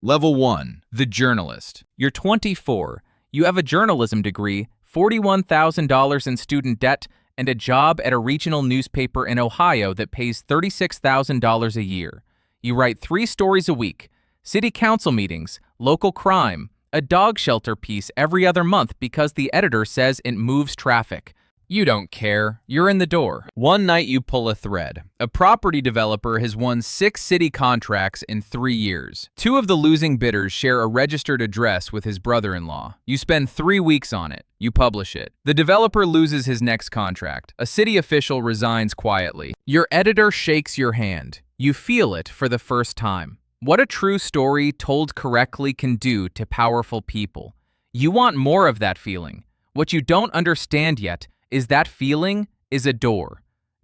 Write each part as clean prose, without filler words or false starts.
Level 1. The Journalist. You're 24. You have a journalism degree, $41,000 in student debt, and a job at a regional newspaper in Ohio that pays $36,000 a year. You write 3 stories a week, city council meetings, local crime, a dog shelter piece every other month because the editor says it moves traffic. You don't care. You're in the door. One night you pull a thread. A property developer has won 6 city contracts in 3 years. 2 of the losing bidders share a registered address with his brother-in-law. You spend 3 weeks on it. You publish it. The developer loses his next contract. A city official resigns quietly. Your editor shakes your hand. You feel it for the first time. What a true story told correctly can do to powerful people. You want more of that feeling. What you don't understand yet is that feeling is a door.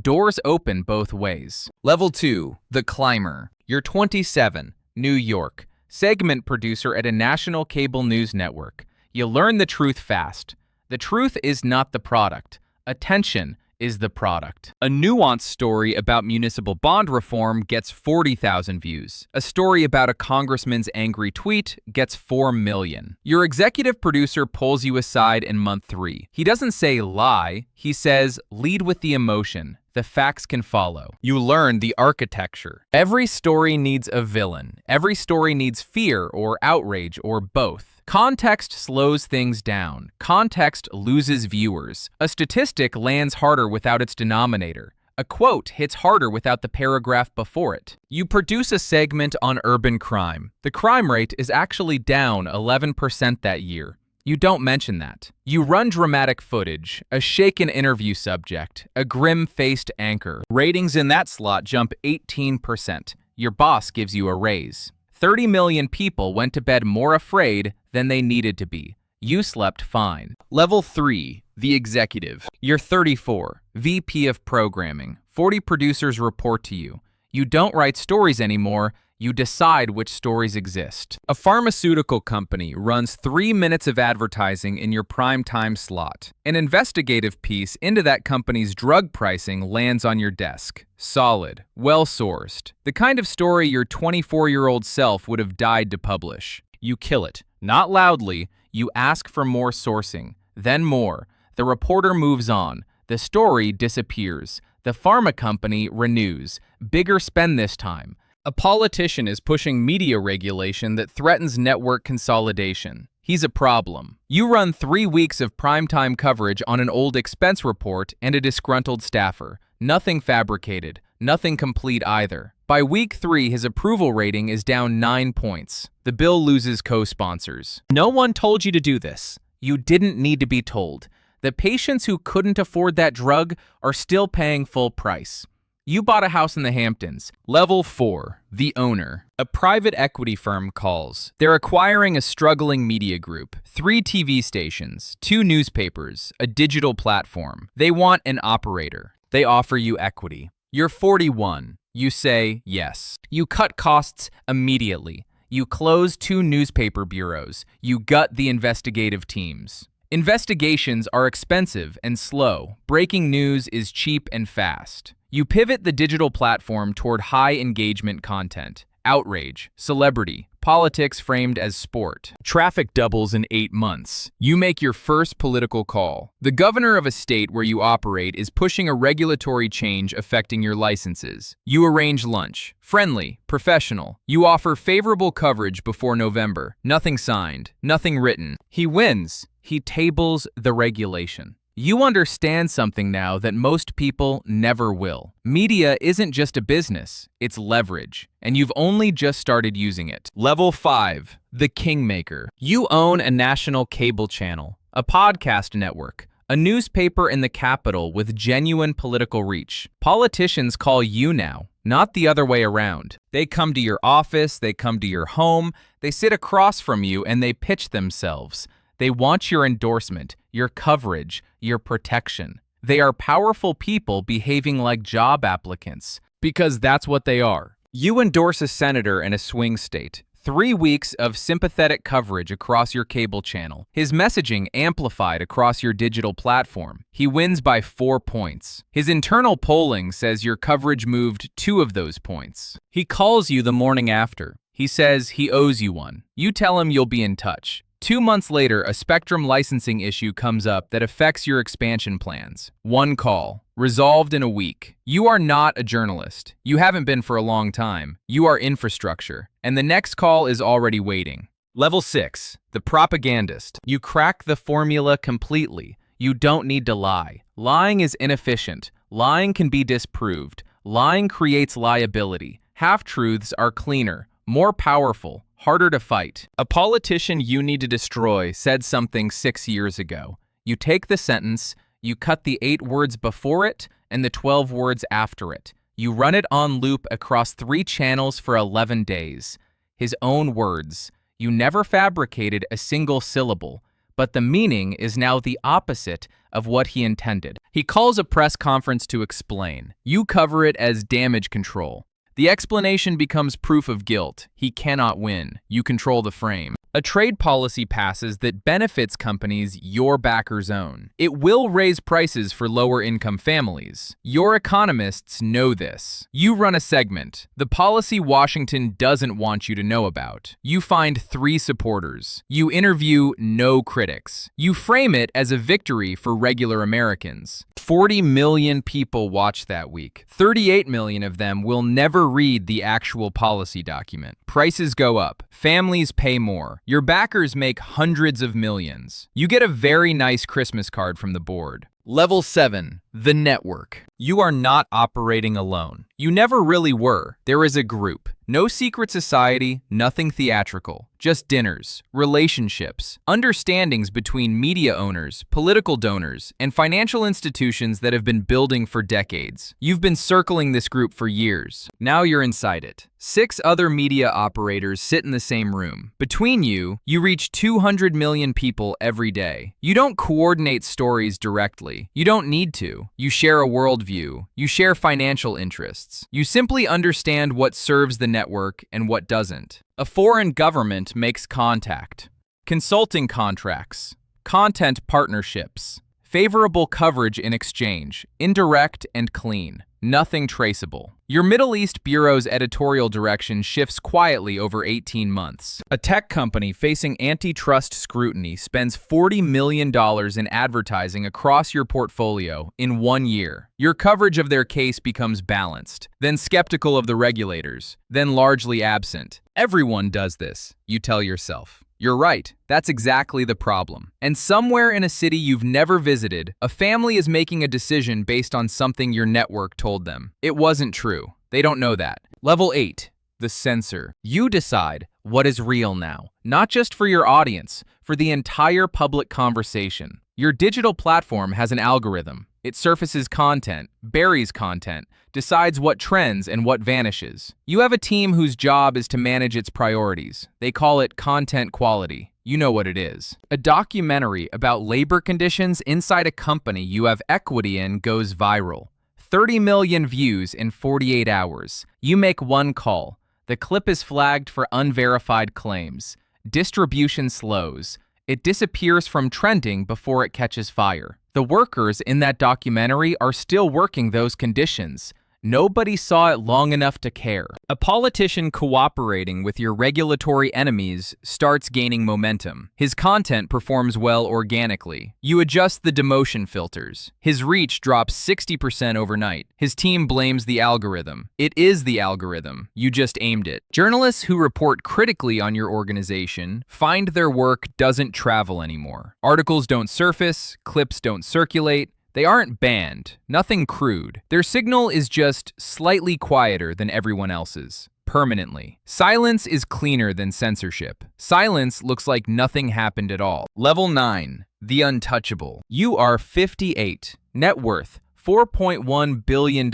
Doors open both ways. Level 2. The Climber. You're 27, New York, segment producer at a national cable news network. You learn the truth fast. The truth is not the product. Attention is the product. A nuanced story about municipal bond reform gets 40,000 views. A story about a congressman's angry tweet gets 4 million. Your executive producer pulls you aside in month 3. He doesn't say lie, he says lead with the emotion. The facts can follow. You learn the architecture. Every story needs a villain. Every story needs fear or outrage or both. Context slows things down. Context loses viewers. A statistic lands harder without its denominator. A quote hits harder without the paragraph before it. You produce a segment on urban crime. The crime rate is actually down 11% that year. You don't mention that. You run dramatic footage, a shaken interview subject, a grim-faced anchor. Ratings in that slot jump 18%. Your boss gives you a raise. 30 million people went to bed more afraid than they needed to be. You slept fine. Level 3. The Executive. You're 34, VP of Programming. 40 producers report to you. You don't write stories anymore. You decide which stories exist. A pharmaceutical company runs 3 minutes of advertising in your primetime slot. An investigative piece into that company's drug pricing lands on your desk. Solid, well-sourced. The kind of story your 24-year-old self would have died to publish. You kill it. Not loudly. You ask for more sourcing. Then more. The reporter moves on. The story disappears. The pharma company renews. Bigger spend this time. A politician is pushing media regulation that threatens network consolidation. He's a problem. You run 3 weeks of primetime coverage on an old expense report and a disgruntled staffer. Nothing fabricated. Nothing complete either. By week 3, his approval rating is down 9 points. The bill loses co-sponsors. No one told you to do this. You didn't need to be told. The patients who couldn't afford that drug are still paying full price. You bought a house in the Hamptons. Level 4. The Owner. A private equity firm calls. They're acquiring a struggling media group, 3 TV stations, 2 newspapers, a digital platform. They want an operator. They offer you equity. You're 41. You say yes. You cut costs immediately. You close 2 newspaper bureaus. You gut the investigative teams. Investigations are expensive and slow. Breaking news is cheap and fast. You pivot the digital platform toward high-engagement content. Outrage, celebrity, politics framed as sport. Traffic doubles in 8 months. You make your first political call. The governor of a state where you operate is pushing a regulatory change affecting your licenses. You arrange lunch. Friendly, professional. You offer favorable coverage before November. Nothing signed, nothing written. He wins. He tables the regulation. You understand something now that most people never will. Media isn't just a business, it's leverage, and you've only just started using it. Level 5. The Kingmaker. You own a national cable channel, a podcast network, a newspaper in the capital with genuine political reach. Politicians call you now, not the other way around. They come to your office, they come to your home, they sit across from you and they pitch themselves. They want your endorsement, your coverage, your protection. They are powerful people behaving like job applicants, because that's what they are. You endorse a senator in a swing state. 3 weeks of sympathetic coverage across your cable channel. His messaging amplified across your digital platform. He wins by 4 points. His internal polling says your coverage moved 2 of those points. He calls you the morning after. He says he owes you one. You tell him you'll be in touch. 2 months later, a Spectrum licensing issue comes up that affects your expansion plans. One call, resolved in a week. You are not a journalist. You haven't been for a long time. You are infrastructure. And the next call is already waiting. Level 6, the propagandist. You crack the formula completely. You don't need to lie. Lying is inefficient. Lying can be disproved. Lying creates liability. Half-truths are cleaner, more powerful, harder to fight. A politician you need to destroy said something 6 years ago. You take the sentence, you cut the 8 words before it and the 12 words after it. You run it on loop across 3 channels for 11 days. His own words. You never fabricated a single syllable, but the meaning is now the opposite of what he intended. He calls a press conference to explain. You cover it as damage control. The explanation becomes proof of guilt. He cannot win. You control the frame. A trade policy passes that benefits companies your backers own. It will raise prices for lower-income families. Your economists know this. You run a segment, the policy Washington doesn't want you to know about. You find 3 supporters. You interview no critics. You frame it as a victory for regular Americans. 40 million people watch that week. 38 million of them will never read the actual policy document. Prices go up. Families pay more. Your backers make hundreds of millions. You get a very nice Christmas card from the board. Level 7, the network. You are not operating alone. You never really were. There is a group. No secret society, nothing theatrical. Just dinners, relationships, understandings between media owners, political donors, and financial institutions that have been building for decades. You've been circling this group for years. Now you're inside it. 6 other media operators sit in the same room. Between you, you reach 200 million people every day. You don't coordinate stories directly. You don't need to. You share a worldview. You share financial interests. You simply understand what serves the network and what doesn't. A foreign government makes contact. Consulting contracts. Content partnerships. Favorable coverage in exchange. Indirect and clean. Nothing traceable. Your Middle East Bureau's editorial direction shifts quietly over 18 months. A tech company facing antitrust scrutiny spends $40 million in advertising across your portfolio in 1 year. Your coverage of their case becomes balanced, then skeptical of the regulators, then largely absent. Everyone does this, you tell yourself. You're right, that's exactly the problem. And somewhere in a city you've never visited, a family is making a decision based on something your network told them. It wasn't true. They don't know that. Level 8, the censor. You decide what is real now, not just for your audience, for the entire public conversation. Your digital platform has an algorithm. It surfaces content, buries content, decides what trends and what vanishes. You have a team whose job is to manage its priorities. They call it content quality. You know what it is. A documentary about labor conditions inside a company you have equity in goes viral. 30 million views in 48 hours. You make one call. The clip is flagged for unverified claims. Distribution slows. It disappears from trending before it catches fire. The workers in that documentary are still working those conditions. Nobody saw it long enough to care. A politician cooperating with your regulatory enemies starts gaining momentum. His content performs well organically. You adjust the demotion filters. His reach drops 60% overnight. His team blames the algorithm. It is the algorithm. You just aimed it. Journalists who report critically on your organization find their work doesn't travel anymore. Articles don't surface, clips don't circulate. They aren't banned, nothing crude. Their signal is just slightly quieter than everyone else's, permanently. Silence is cleaner than censorship. Silence looks like nothing happened at all. Level 9, the untouchable. You are 58, net worth $4.1 billion.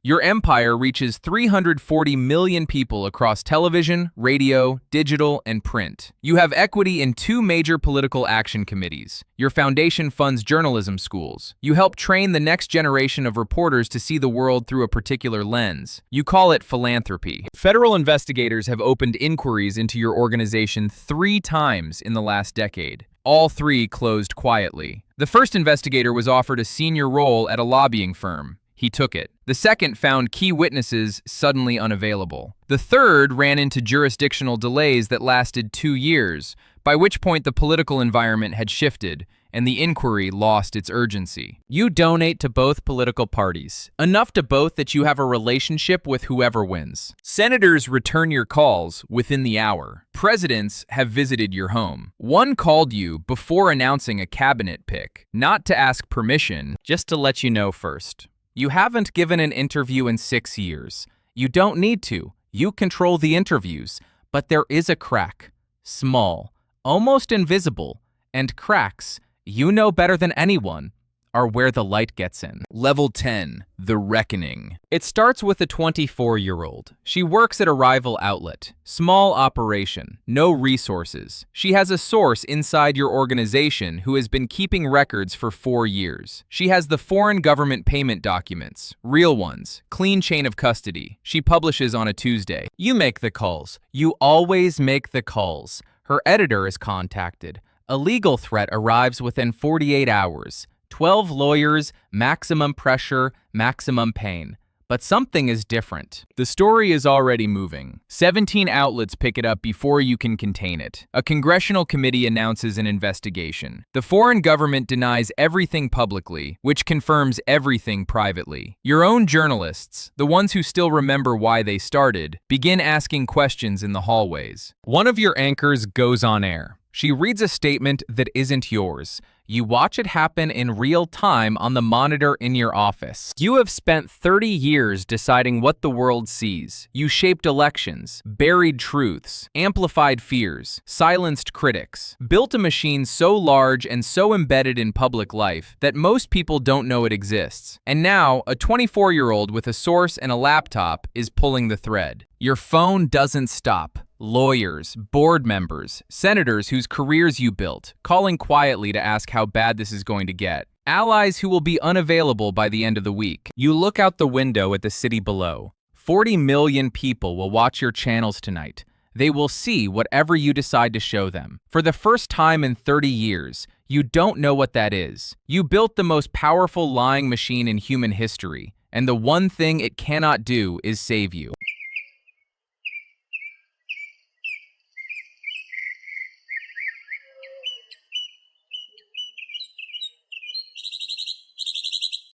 Your empire reaches 340 million people across television, radio, digital, and print. You have equity in 2 major political action committees. Your foundation funds journalism schools. You help train the next generation of reporters to see the world through a particular lens. You call it philanthropy. Federal investigators have opened inquiries into your organization 3 times in the last decade. All 3 closed quietly. The first investigator was offered a senior role at a lobbying firm. He took it. The second found key witnesses suddenly unavailable. The third ran into jurisdictional delays that lasted 2 years, by which point the political environment had shifted and the inquiry lost its urgency. You donate to both political parties, enough to both that you have a relationship with whoever wins. Senators return your calls within the hour. Presidents have visited your home. One called you before announcing a cabinet pick, not to ask permission, just to let you know first. You haven't given an interview in 6 years. You don't need to. You control the interviews, but there is a crack. Small, almost invisible, and cracks, you know better than anyone, are where the light gets in. Level 10, The Reckoning. It starts with a 24-year-old. She works at a rival outlet. Small operation, no resources. She has a source inside your organization who has been keeping records for 4 years. She has the foreign government payment documents, real ones, clean chain of custody. She publishes on a Tuesday. You make the calls. You always make the calls. Her editor is contacted. A legal threat arrives within 48 hours. 12 lawyers, maximum pressure, maximum pain. But something is different. The story is already moving. 17 outlets pick it up before you can contain it. A congressional committee announces an investigation. The foreign government denies everything publicly, which confirms everything privately. Your own journalists, the ones who still remember why they started, begin asking questions in the hallways. One of your anchors goes on air. She reads a statement that isn't yours. You watch it happen in real time on the monitor in your office. You have spent 30 years deciding what the world sees. You shaped elections, buried truths, amplified fears, silenced critics, built a machine so large and so embedded in public life that most people don't know it exists. And now, a 24-year-old with a source and a laptop is pulling the thread. Your phone doesn't stop. Lawyers, board members, senators whose careers you built, calling quietly to ask how bad this is going to get. Allies who will be unavailable by the end of the week. You look out the window at the city below. 40 million people will watch your channels tonight. They will see whatever you decide to show them. For the first time in 30 years, you don't know what that is. You built the most powerful lying machine in human history, and the one thing it cannot do is save you.